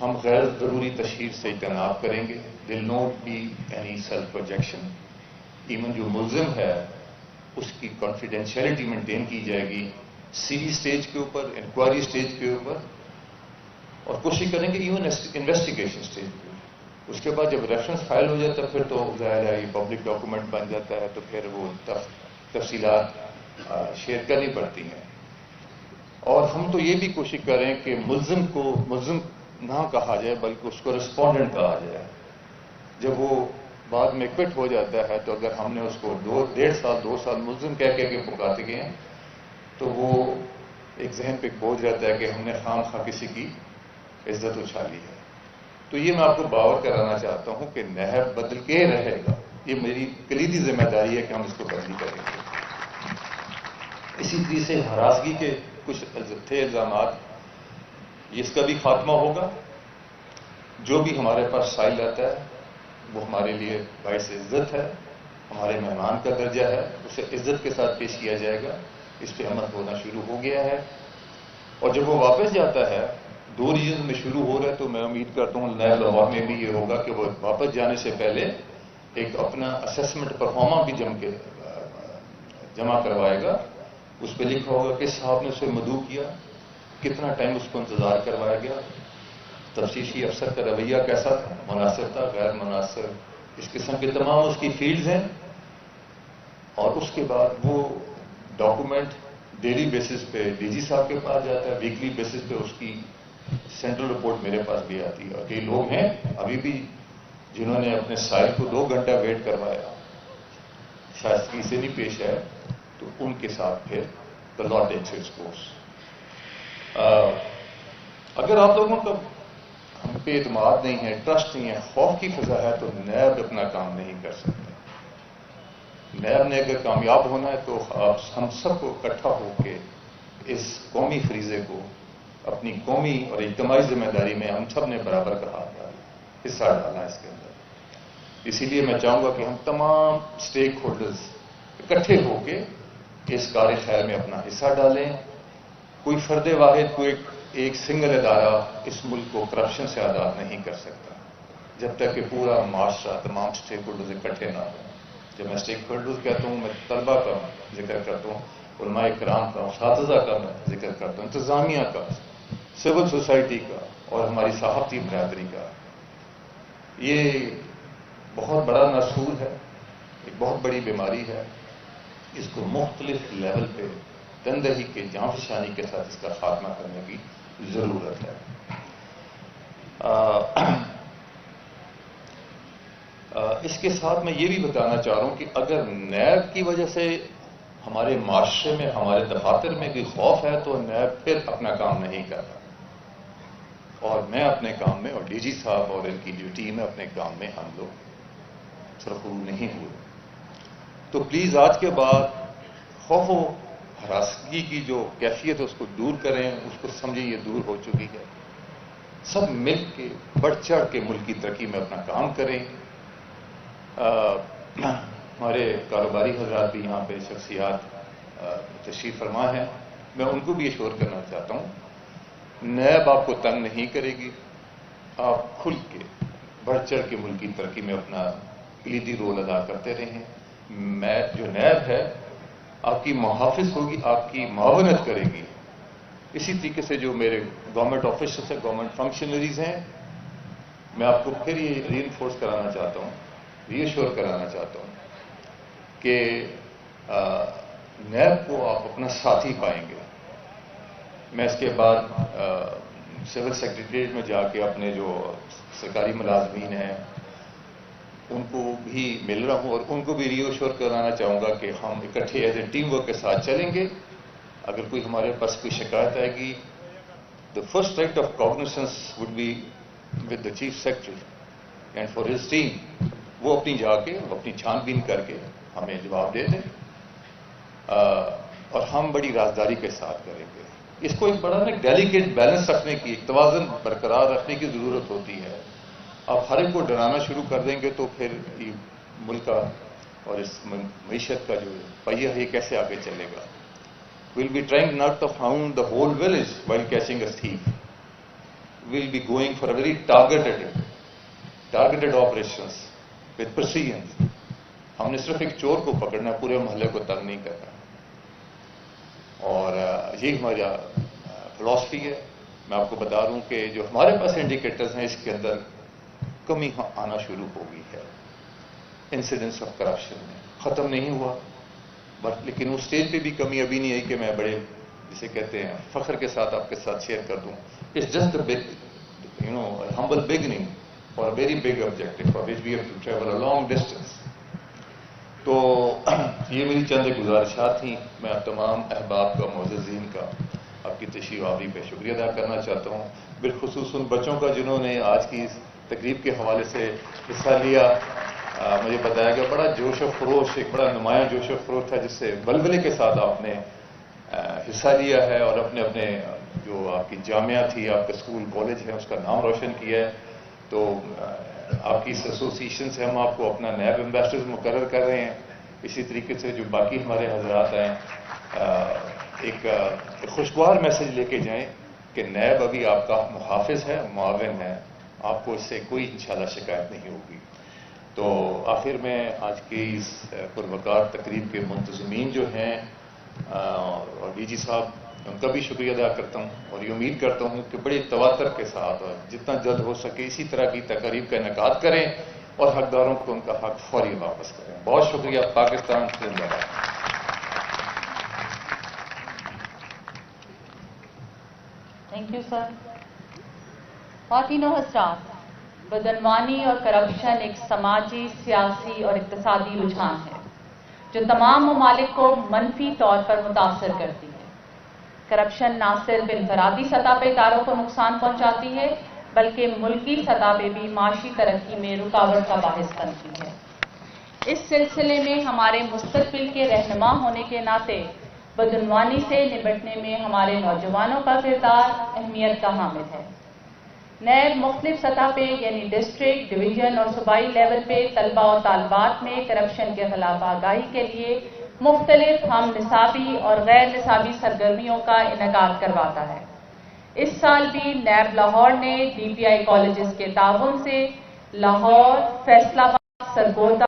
ہم غیر ضروری تشہیر سے اجتناب کریں گے. دل not be any self projection. Even جو ملزم ہے اس کی کانفیڈینشیلٹی مینٹین کی جائے گی سی وی اسٹیج کے اوپر, انکوائری اسٹیج کے اوپر, اور کوشش کریں گے ایون انویسٹیگیشن اسٹیج پہ. اس کے بعد جب ریفرنس فائل ہو جاتا ہے پھر تو ظاہر ہے یہ پبلک ڈاکومنٹ بن جاتا ہے, تو پھر وہ تفصیلات شیئر کرنی پڑتی ہیں. اور ہم تو یہ بھی کوشش کریں کہ ملزم کو ملزم نہ کہا جائے بلکہ اس کو رسپونڈنٹ کہا جائے. جب وہ بعد میں کوئٹ ہو جاتا ہے تو اگر ہم نے اس کو 1.5 سال ملزم کہہ کے پکارتے گئے ہیں تو وہ ایک ذہن پہ بوجھ رہتا ہے کہ ہم نے خام خواہ کسی کی عزت اچھالی ہے. تو یہ میں آپ کو باور کرانا چاہتا ہوں کہ نیب بدل کے رہے گا. یہ میری کلیدی ذمہ داری ہے کہ ہم اس کو بدلی کریں گے. اسی طریقے سے ہراسگی کے کچھ تھے الزامات, اس کا بھی خاتمہ ہوگا. جو بھی ہمارے پاس سائل آتا ہے وہ ہمارے لیے باعث عزت ہے, ہمارے مہمان کا درجہ ہے, اسے عزت کے ساتھ پیش کیا جائے گا. اس پہ عمل ہونا شروع ہو گیا ہے. اور جب وہ واپس جاتا ہے 2 ریجن میں شروع ہو رہا ہے, تو میں امید کرتا ہوں نیب لاہور میں بھی یہ ہوگا کہ وہ واپس جانے سے پہلے ایک اپنا اسیسمنٹ پرفارما بھی جمع کروائے گا. اس پہ لکھا ہوگا کس صاحب نے اسے مدعو کیا, کتنا ٹائم اس کو انتظار کروایا گیا, تفتیشی افسر کا رویہ کیسا تھا, مناسب تھا, غیر مناسب, اس قسم کے تمام اس کی فیلڈز ہیں. اور اس کے بعد وہ ڈاکومنٹ ڈیلی بیسس پہ ڈی جی صاحب کے پاس جاتا ہے, ویکلی بیسس پہ اس کی سینٹرل رپورٹ میرے پاس بھی آتی ہے. اور کئی لوگ ہیں ابھی بھی جنہوں نے اپنے سائل کو 2 گھنٹہ ویٹ کروایا, شائستگی سے نہیں پیش آئے, تو ان کے ساتھ پھر the law takes its course. اگر آپ لوگوں کا ہم پہ اعتماد نہیں ہے, ٹرسٹ نہیں ہے, خوف کی فضا ہے, تو نیب اپنا کام نہیں کر سکتا. نیب نے اگر کامیاب ہونا ہے تو ہم سب کو اکٹھا ہو کے اس قومی فریضے کو اپنی قومی اور اجتماعی ذمہ داری میں ہم سب نے برابر کا حصہ ڈالنا ہے اس کے اندر. اسی لیے میں چاہوں گا کہ ہم تمام اسٹیک ہولڈرز اکٹھے ہو کے اس کار خیر میں اپنا حصہ ڈالیں. کوئی فرد واحد, کوئی ایک سنگل ادارہ اس ملک کو کرپشن سے آزاد نہیں کر سکتا جب تک کہ پورا معاشرہ, تمام اسٹیک ہولڈرز اکٹھے نہ ہوں. جب میں اسٹیک ہولڈرز کہتا ہوں, میں طلبہ کا ذکر کرتا ہوں, علماء کرام کا, اساتذہ کا میں ذکر کرتا ہوں, انتظامیہ کا, سول سوسائٹی کا, اور ہماری صحافتی برادری کا. یہ بہت بڑا ناسور ہے, ایک بہت بڑی بیماری ہے. اس کو مختلف لیول پہ تندہی کے جانفشانی کے ساتھ اس کا خاتمہ کرنے کی ضرورت ہے. اس کے ساتھ میں یہ بھی بتانا چاہ رہا ہوں کہ اگر نیب کی وجہ سے ہمارے معاشرے میں, ہمارے دفاتر میں کوئی خوف ہے تو نیب پھر اپنا کام نہیں کر رہا. اور میں اپنے کام میں, اور ڈی جی صاحب اور ان کی جو ٹیم ہے اپنے کام میں, ہم لوگ سرخرو نہیں ہوئے. تو پلیز آج کے بعد خوف و ہراسگی کی جو کیفیت ہے اس کو دور کریں, اس کو سمجھیں یہ دور ہو چکی ہے. سب مل کے بڑھ چڑھ کے ملک کی ترقی میں اپنا کام کریں. ہمارے کاروباری حضرات بھی یہاں پہ شخصیات تشریف فرما ہیں, میں ان کو بھی ایشور کرنا چاہتا ہوں, نیب آپ کو تنگ نہیں کرے گی. آپ کھل کے بڑھ چڑھ کے ملک کی ترقی میں اپنا کلیدی رول ادا کرتے رہیں. جو نیب ہے آپ کی محافظ ہوگی, آپ کی معاونت کرے گی. اسی طریقے سے جو میرے گورنمنٹ آفیسرس ہیں, گورنمنٹ فنکشنریز ہیں, میں آپ کو پھر یہ ری انفورس کرانا چاہتا ہوں, ری ایشور کرانا چاہتا ہوں کہ نیب کو آپ اپنا ساتھی پائیں گے. میں اس کے بعد سول سیکریٹریٹ میں جا کے اپنے جو سرکاری ملازمین ہیں ان کو بھی مل رہا ہوں, اور ان کو بھی ری ایشور کرانا چاہوں گا کہ ہم اکٹھے ایز اے ٹیم ورک کے ساتھ چلیں گے. اگر کوئی ہمارے پاس کوئی شکایت آئے گی, the first right of cognizance would be with the chief secretary and for his team. وہ اپنی جا کے اپنی چھان بین کر کے ہمیں جواب دے دیں, اور ہم بڑی رازداری کے ساتھ کریں گے. اس کو ایک بڑا نا ڈیلیکیٹ بیلنس رکھنے کی, ایک توازن برقرار رکھنے کی ضرورت ہوتی ہے. آپ ہر ایک کو ڈرانا شروع کر دیں گے تو پھر یہ ملک کا اور اس معیشت کا جو پہیہ ہے یہ کیسے آگے چلے گا. We'll be trying not to found the whole village while catching a thief. will be going for a very targeted operations with precision. ہم نے صرف ایک چور کو پکڑنا ہے, پورے محلے کو تنگ نہیں کرنا. اور یہی ہماری فلاسفی ہے. میں آپ کو بتا دوں کہ جو ہمارے پاس انڈیکیٹرز ہیں اس کے اندر کمی آنا شروع ہو گئی ہے. انسیڈنس آف کرپشن میں ختم نہیں ہوا, بٹ لیکن اس اسٹیج پہ بھی کمی ابھی نہیں آئی کہ میں بڑے جسے کہتے ہیں فخر کے ساتھ آپ کے ساتھ شیئر کر دوں. It's just a big humble beginning for a very big objective for which we have to travel a long distance. تو یہ میری چند گزارشات تھیں. میں تمام احباب کا, معززین کا آپ کی تشریف آوری پہ شکریہ ادا کرنا چاہتا ہوں, بالخصوص ان بچوں کا جنہوں نے آج کی اس تقریب کے حوالے سے حصہ لیا. مجھے بتایا گیا بڑا جوش و خروش, ایک بڑا نمایاں جوش و خروش تھا جس سے ولولے کے ساتھ آپ نے حصہ لیا ہے اور اپنے اپنے جو آپ کی جامعہ تھی, آپ کا اسکول کالج ہے, اس کا نام روشن کیا ہے. تو آپ کی اس ایسوسیشن سے ہم آپ کو اپنا نیب ایمبیسڈر مقرر کر رہے ہیں. اسی طریقے سے جو باقی ہمارے حضرات ہیں ایک خوشگوار میسج لے کے جائیں کہ نیب ابھی آپ کا محافظ ہے, معاون ہے, آپ کو اس سے کوئی انشاءاللہ شکایت نہیں ہوگی. تو آخر میں آج کی اس پروقار تقریب کے منتظمین جو ہیں اور ڈی جی صاحب, ان کا بھی شکریہ ادا کرتا ہوں اور یہ امید کرتا ہوں کہ بڑے تواتر کے ساتھ اور جتنا جلد ہو سکے اسی طرح کی تقریب کا انعقاد کریں اور حقداروں کو ان کا حق فوری واپس کریں. بہت شکریہ. پاکستان زندہ باد. Thank you sir. خواتین و حضرات, بدعنوانی اور کرپشن ایک سماجی, سیاسی اور اقتصادی رجحان ہے جو تمام ممالک کو منفی طور پر متاثر کرتی ہے. کرپشن نہ صرف انفرادی سطح پہ اداروں کو نقصان پہنچاتی ہے بلکہ ملکی سطح پہ بھی معاشی ترقی میں رکاوٹ کا باعث بنتی ہے. اس سلسلے میں ہمارے مستقبل کے رہنما ہونے کے ناطے بدعنوانی سے نمٹنے میں ہمارے نوجوانوں کا کردار اہمیت کا حامل ہے. نیب مختلف سطح پہ یعنی ڈسٹرکٹ, ڈویژن اور صوبائی لیول پہ طلبہ و طالبات میں کرپشن کے خلاف آگاہی کے لیے مختلف ہم نصابی اور غیر نصابی سرگرمیوں کا انعقاد کرواتا ہے. اس سال بھی نیب لاہور نے DPI کالجز کے تعاون سے لاہور, فیصل آباد, سرگودا